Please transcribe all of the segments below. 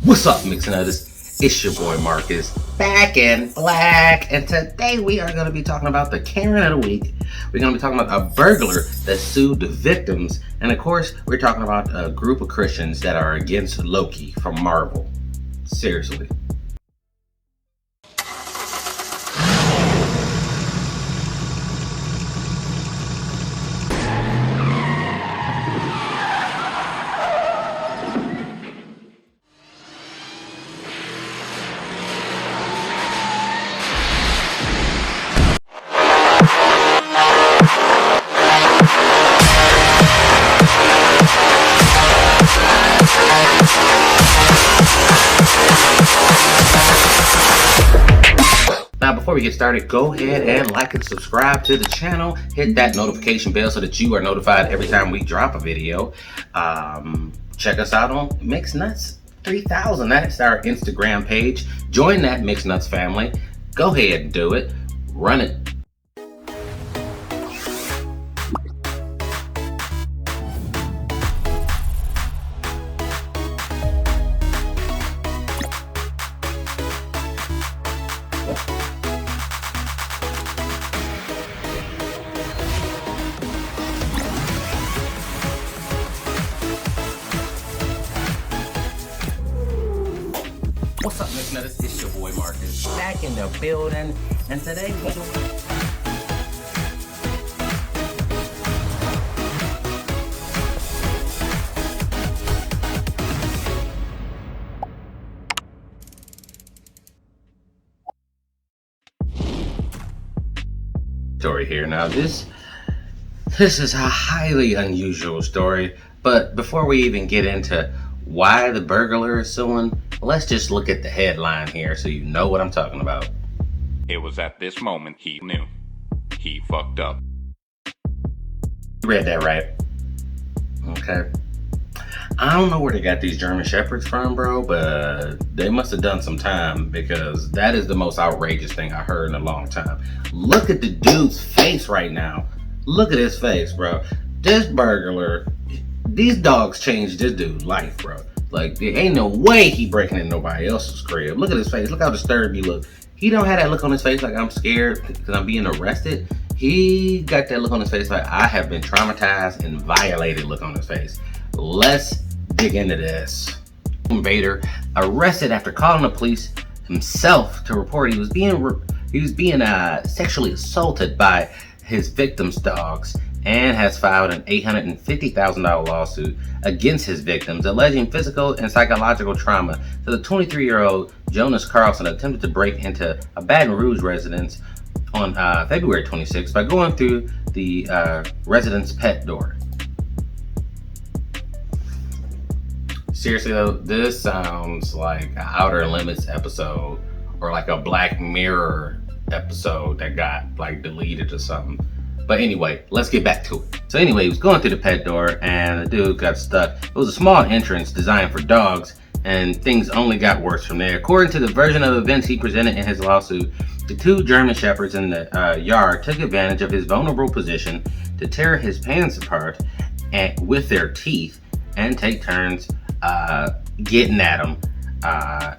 What's up, Mixnutters? It's your boy Marcus, back in black, and today we are going to be talking about the Karen of the week. We're going to be talking about a burglar that sued the victims, and of course, we're talking about a group of Christians that are against Loki from Marvel. Seriously. Now, before we get started, go ahead and like and subscribe to the channel. Hit that notification bell so that you are notified every time we drop a video. Check us out on Mixnuts 3000. That's our Instagram page. Join that Mixnuts family. Go ahead and do it. Run it. What's up, Mixnutters? It's your boy Marcus, back in the building, and today we're doing... story here. Now, this is a highly unusual story, but before we even get into why the burglar is suing, let's just look at the headline here so you know what I'm talking about. It was at this moment he knew. He fucked up. You read that right. Okay. I don't know where they got these German Shepherds from, bro, but they must have done some time, because that is the most outrageous thing I heard in a long time. Look at the dude's face right now. Look at his face, bro. This burglar, these dogs changed this dude's life, bro. Like, there ain't no way he breaking in nobody else's crib. Look at his face. Look how disturbed he look. He don't have that look on his face like I'm scared because I'm being arrested. He got that look on his face like I have been traumatized and violated look on his face. Let's dig into this. Invader arrested after calling the police himself to report he was being sexually assaulted by his victim's dogs, and has filed an $850,000 lawsuit against his victims, alleging physical and psychological trauma to the 23-year-old Jonas Carlson attempted to break into a Baton Rouge residence on February 26th by going through the resident's pet door. Seriously though, this sounds like an Outer Limits episode or like a Black Mirror episode that got like deleted or something. But anyway, let's get back to it. So anyway, he was going through the pet door and the dude got stuck. It was a small entrance designed for dogs, and things only got worse from there. According to the version of events he presented in his lawsuit, the two German Shepherds in the yard took advantage of his vulnerable position to tear his pants apart with their teeth and take turns getting at him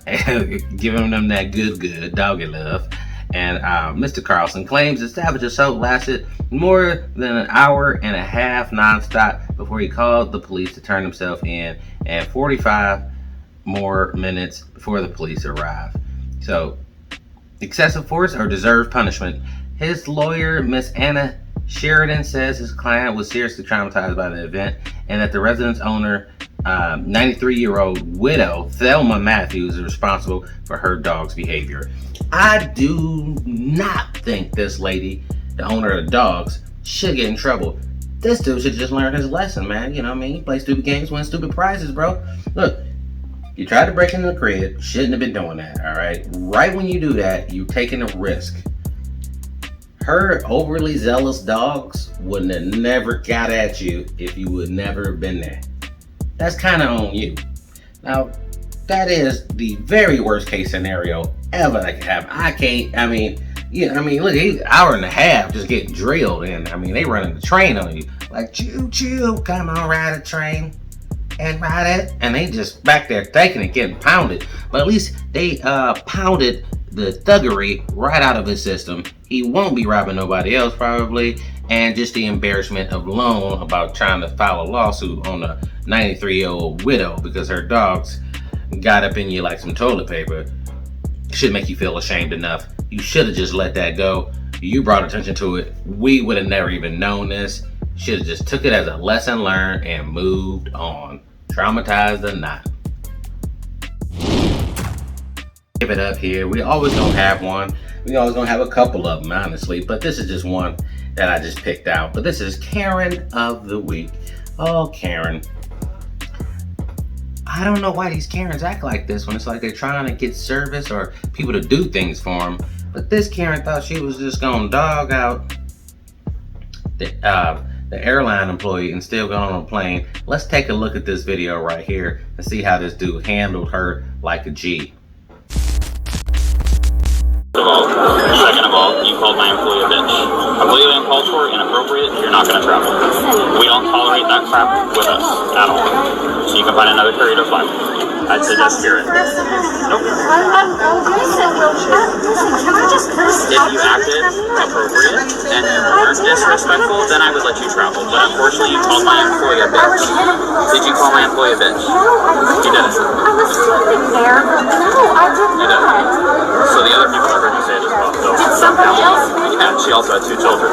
and giving them that good doggy love. And Mr. Carlson claims the savage assault lasted more than an hour and a half nonstop before he called the police to turn himself in, and 45 more minutes before the police arrived. So, excessive force or deserved punishment? His lawyer, Miss Anna Sheridan, says his client was seriously traumatized by the event, and that the residence owner, 93-year-old widow Thelma Matthews, is responsible for her dog's behavior. I do not think this lady, the owner of the dogs, should get in trouble. This dude should just learn his lesson, man. You know what I mean? You play stupid games, win stupid prizes, bro. Look, you tried to break into the crib, shouldn't have been doing that, all right? Right when you do that, you're taking a risk. Her overly zealous dogs wouldn't have never got at you if you would never have been there. That's kind of on you. Now, that is the very worst case scenario ever that could happen. Look, he's an hour and a half just getting drilled in. I mean, they running the train on you. Like, chill, come on, ride a train. and ride it, and they just back there taking it, getting pounded. But at least they pounded the thuggery right out of his system. He won't be robbing nobody else probably, and just the embarrassment of alone about trying to file a lawsuit on a 93-year-old widow because her dogs got up in you like some toilet paper should make you feel ashamed enough. You should have just let that go. You brought attention to it. We would have never even known this. Should have just took it as a lesson learned and moved on. Traumatized or not. Give it up here. We always gonna have one. We always gonna have a couple of them, honestly. But this is just one that I just picked out. But this is Karen of the week. Oh, Karen. I don't know why these Karens act like this when it's like they're trying to get service or people to do things for them. But this Karen thought she was just gonna dog out the airline employee and still go on a plane. Let's take a look at this video right here and see how this dude handled her like a G. Second of all, you called my employee a bitch. Completely uncalled for, inappropriate, you're not going to travel. We don't tolerate that crap with us at all. So you can find another courier to fly. I'd suggest Spirit. Nope. If you acted appropriate and you weren't disrespectful, then I would let you travel. But unfortunately, you called my employee a bitch. Did you call my employee a bitch? You didn't. I was standing there, but no, I did not. So the other people I heard you say it as well. So Did somebody else? yeah, she also had 2 children.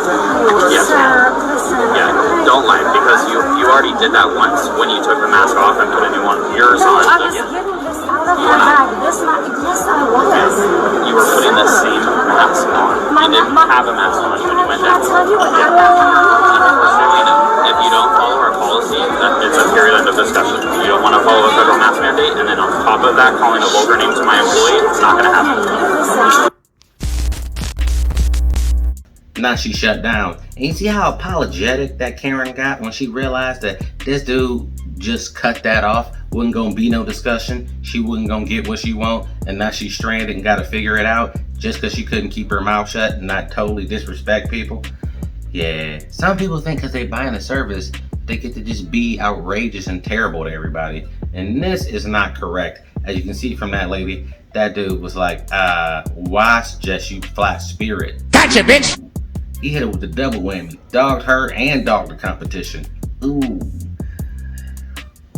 Yes, Sir, ma'am. listen. Yeah, don't lie, because you already did that once when you took the mask off and put a new one. Yours No, on I was again. getting this out of my bag. Yes, I was. You were putting the same mask on. You didn't have a mask on when you went Can I down. tell you what happened? If you don't follow our policy, it's a period end of discussion. You don't want to follow a federal mask mandate, and then on top of that, calling a vulgar name to my employee, it's not going to happen. Now she shut down. And you see how apologetic that Karen got when she realized that this dude just cut that off? Wasn't gonna be no discussion. She wasn't gonna get what she want, and now she's stranded and gotta figure it out just because she couldn't keep her mouth shut and not totally disrespect people. Yeah, some people think because they buying a service, they get to just be outrageous and terrible to everybody. And this is not correct. As you can see from that lady, that dude was like, why suggest you flat spirit? Gotcha, bitch! He hit her with the double whammy. Dogged her and dogged the competition. Ooh.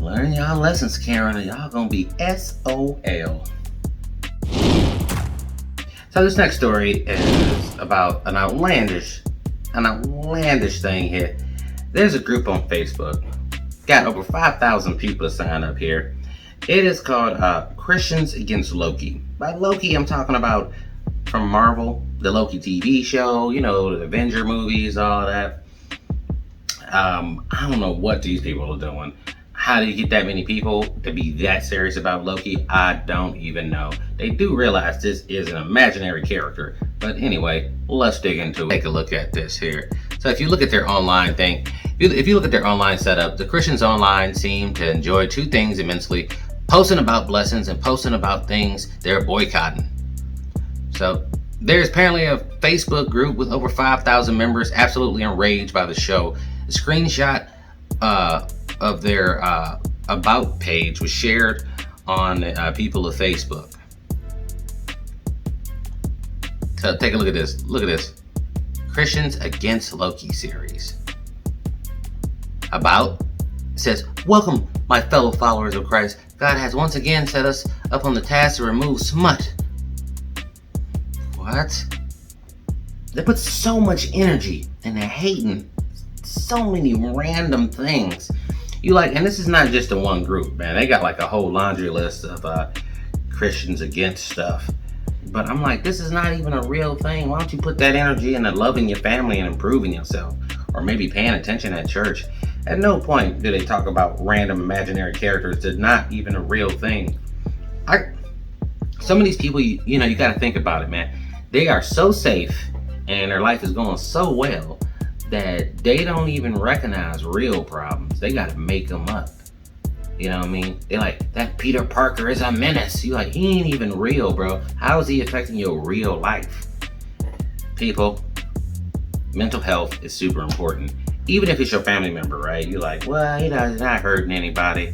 Learn y'all lessons, Karen, or y'all gonna be SOL. So this next story is about an outlandish thing here. There's a group on Facebook. Got over 5,000 people to sign up here. It is called Christians Against Loki. By Loki, I'm talking about from Marvel, the Loki TV show, you know, the Avenger movies, all that. I don't know what these people are doing. How do you get that many people to be that serious about Loki? I don't even know. They do realize this is an imaginary character. But anyway, let's dig into it. Take a look at this here. So if you look at their online thing, if you look at their online setup, the Christians online seem to enjoy 2 things immensely: posting about blessings and posting about things they're boycotting. So there's apparently a Facebook group with over 5,000 members absolutely enraged by the show. A screenshot of their about page was shared on people of Facebook. So take a look at this. Look at this. Christians Against Loki series. About says, welcome my fellow followers of Christ. God has once again set us up on the task to remove smut. What? They put so much energy and they're hating so many random things. You like, and this is not just the one group, man. They got like a whole laundry list of Christians against stuff. But I'm like, this is not even a real thing. Why don't you put that energy into loving your family and improving yourself? Or maybe paying attention at church. At no point do they talk about random imaginary characters that's not even a real thing. Some of these people, you know, you got to think about it, man. They are so safe and their life is going so well that they don't even recognize real problems. They got to make them up. You know what I mean? They're like, that Peter Parker is a menace. You like, he ain't even real, bro. How is he affecting your real life? People, mental health is super important. Even if it's your family member, right? You're like, well, he's not hurting anybody.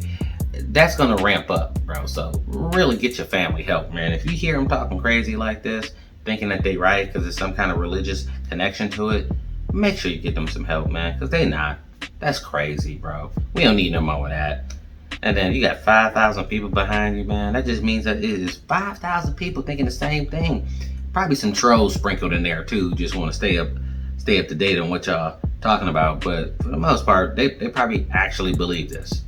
that's gonna ramp up, bro. So really get your family help, man. If you hear them talking crazy like this, thinking that they right because there's some kind of religious connection to it, make sure you get them some help, man, because they not. That's crazy, bro. We don't need no more of that. And then you got 5,000 people behind you, man. That just means that it is 5,000 people thinking the same thing. Probably some trolls sprinkled in there too. Just want to stay up to date on what y'all talking about. But for the most part, they probably actually believe this.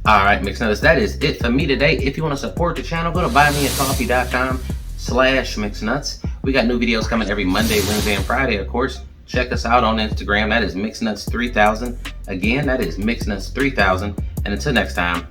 Alright, Mixed Nuts, that is it for me today. If you want to support the channel, go to buymeacoffee.com/mixnuts. We got new videos coming every Monday, Wednesday, and Friday, of course. Check us out on Instagram. That is MixNuts3000. Again, that is MixNuts3000. And until next time,